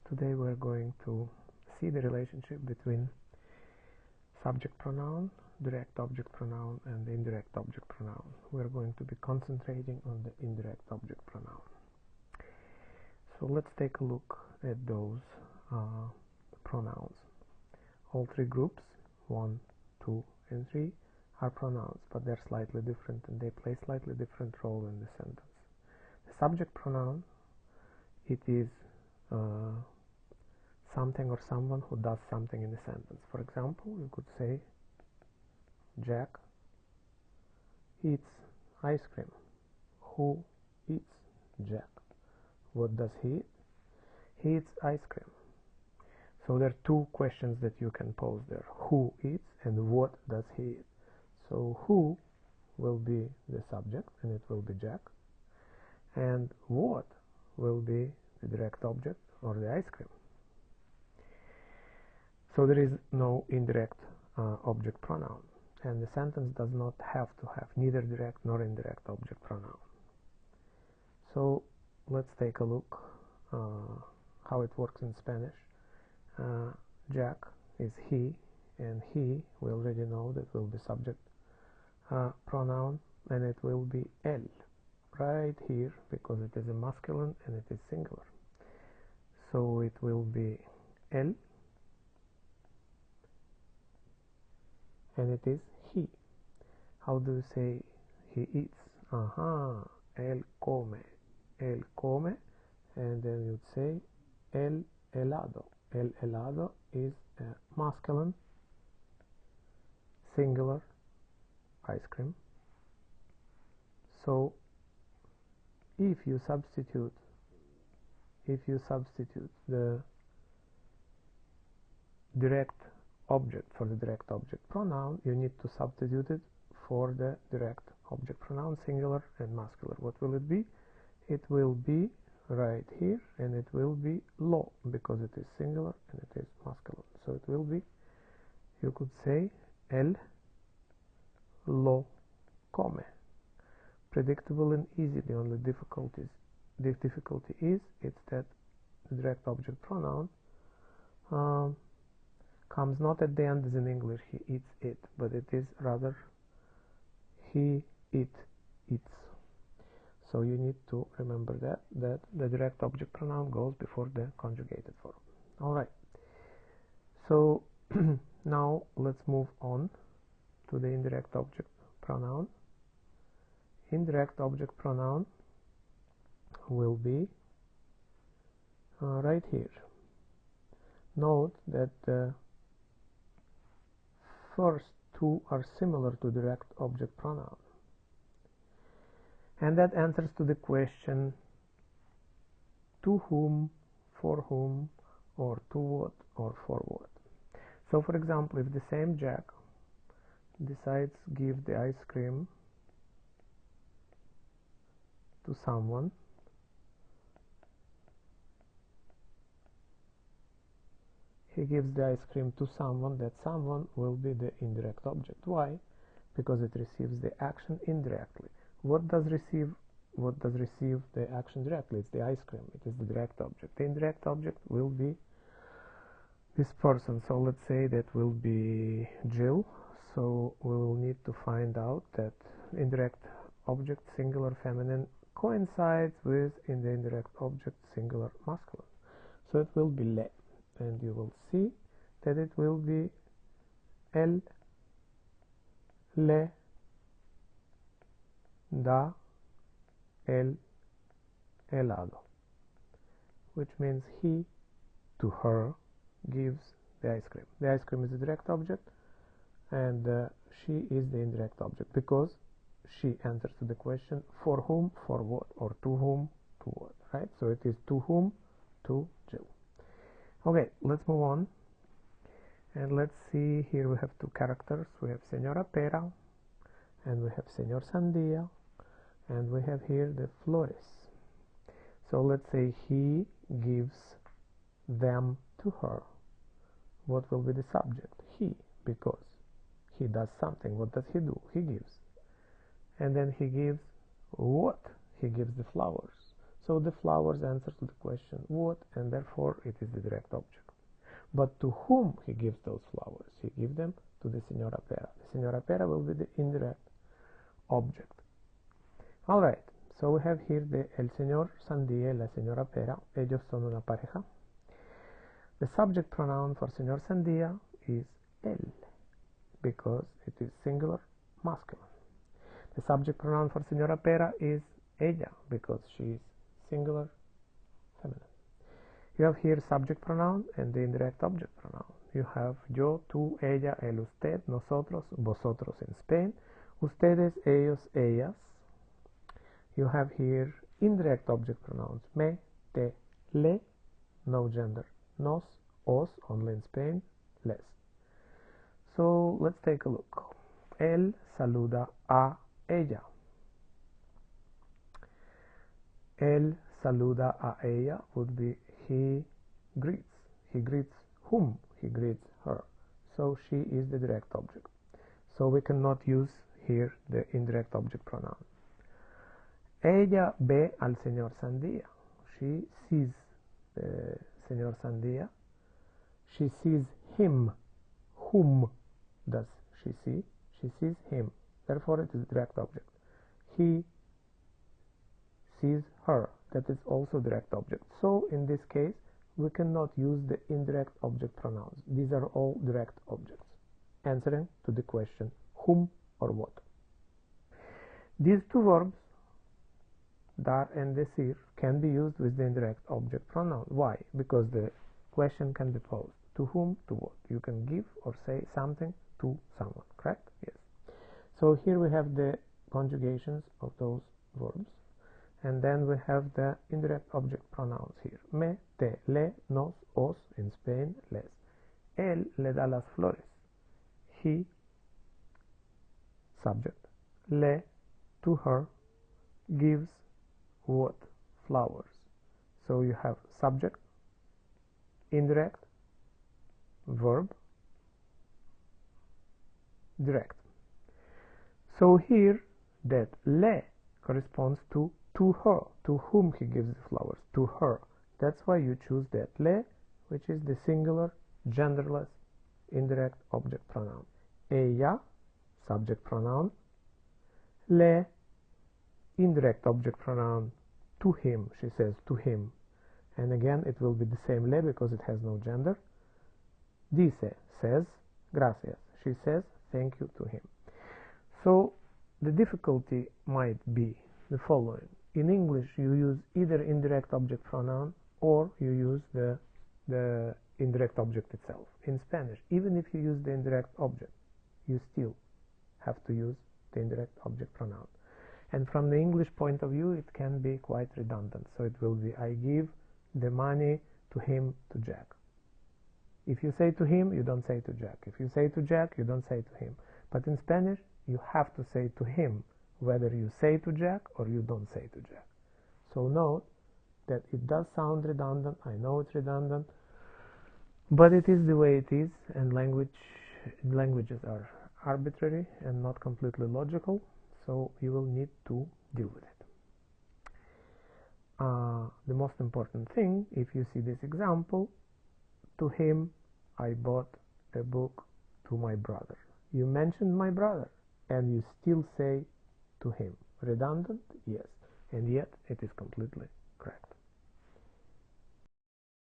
Today we're going to see the relationship between subject pronoun, direct object pronoun, and the indirect object pronoun. We're going to be concentrating on the indirect object pronoun. So let's take a look at those pronouns. All three groups, 1, 2, and 3, are pronouns, but they're slightly different and they play slightly different role in the sentence. The subject pronoun, it is something or someone who does something in a sentence. For example, you could say Jack eats ice cream. Who eats Jack? What does he eat? He eats ice cream. So there are two questions that you can pose there. Who eats and what does he eat? So who will be the subject and it will be Jack, and what will be the direct object or the ice cream. So there is no indirect object pronoun, and the sentence does not have to have neither direct nor indirect object pronoun. So let's take a look how it works in Spanish. Jack is he, and he, we already know that will be subject pronoun, and it will be él right here because it is a masculine and it is singular. So it will be él, and it is he. How do you say he eats? Él come, and then you'd say el helado. El helado is a masculine singular ice cream. So if you substitute the direct object for the direct object pronoun, you need to substitute it for the direct object pronoun, singular and masculine. What will it be? It will be right here, and it will be lo, because it is singular and it is masculine. So it will be, you could say, él lo come. Predictable and easy. The only difficulty is it's that the direct object pronoun comes not at the end as in English, he eats it, but it is rather he eats. So you need to remember that the direct object pronoun goes before the conjugated form. Alright, so now let's move on to the indirect object pronoun. Indirect object pronoun will be right here. Note that the first two are similar to direct object pronoun, and that answers to the question to whom, for whom, or to what, or for what. So for example, if the same Jack decides give the ice cream to someone, he gives the ice cream to someone, that someone will be the indirect object. Why? Because it receives the action indirectly. What does receive the action directly? It's the ice cream. It is the direct object. The indirect object will be this person. So let's say that will be Jill. So we will need to find out that indirect object singular feminine coincides with in the indirect object singular masculine. So it will be le, and you will see that it will be el le da el helado, which means he to her gives the ice cream. The ice cream is the direct object, and she is the indirect object because she answers to the question for whom, for what, or to whom, to what, right? So it is to whom, to Jill. Okay, let's move on, and let's see. Here we have two characters. We have Señora Pera, and we have Señor Sandía, and we have here the flores. So let's say he gives them to her. What will be the subject? He, because he does something. What does he do? He gives. And then he gives what? He gives the flowers. So the flowers answer to the question what, and therefore it is the direct object. But to whom he gives those flowers? He gives them to the Signora Pera. The Signora Pera will be the indirect object. Alright, so we have here the El Señor Sandía y la Señora Pera. Ellos son una pareja. The subject pronoun for Señor Sandía is él, because it is singular masculine. The subject pronoun for Señora Pera is ella, because she is singular feminine. You have here subject pronoun and the indirect object pronoun. You have yo, tú, ella, él, usted, nosotros, vosotros in Spain, ustedes, ellos, ellas. You have here indirect object pronouns me, te, le, no gender, nos, os, only in Spain, les. So let's take a look. Él saluda a ella. Él saluda a ella would be he greets. He greets whom? He greets her. So she is the direct object. So we cannot use here the indirect object pronoun. Ella ve al señor Sandía. She sees the señor Sandía. She sees him. Whom does she see? She sees him. Therefore it is direct object. He sees her. That is also direct object. So in this case we cannot use the indirect object pronouns. These are all direct objects answering to the question whom or what. These two verbs, dar and decir, can be used with the indirect object pronoun. Why? Because the question can be posed. To whom, to what? You can give or say something to someone, correct? Yes. So here we have the conjugations of those verbs. And then we have the indirect object pronouns here. Me, te, le, nos, os, in Spain, les. Él le da las flores. He, subject, le, to her, gives what? Flowers. So you have subject, indirect, verb, direct. So here that le corresponds to her, to whom he gives the flowers, to her. That's why you choose that le, which is the singular, genderless, indirect object pronoun. Ella, subject pronoun. Le, indirect object pronoun, to him, she says to him. And again, it will be the same le because it has no gender. Dice, says, gracias. She says thank you to him. So the difficulty might be the following. In English, you use either indirect object pronoun or you use the indirect object itself. In Spanish, even if you use the indirect object, you still have to use the indirect object pronoun. And from the English point of view, it can be quite redundant. So it will be, I give the money to him, to Jack. If you say to him, you don't say to Jack. If you say to Jack, you don't say to him. But in Spanish, you have to say to him, whether you say to Jack or you don't say to Jack. So note that it does sound redundant. I know it's redundant, but it is the way it is, and languages are arbitrary and not completely logical, so you will need to deal with it. The most important thing, if you see this example, to him I bought a book to my brother. You mentioned my brother and you still say to him. Redundant? Yes. And yet it is completely correct.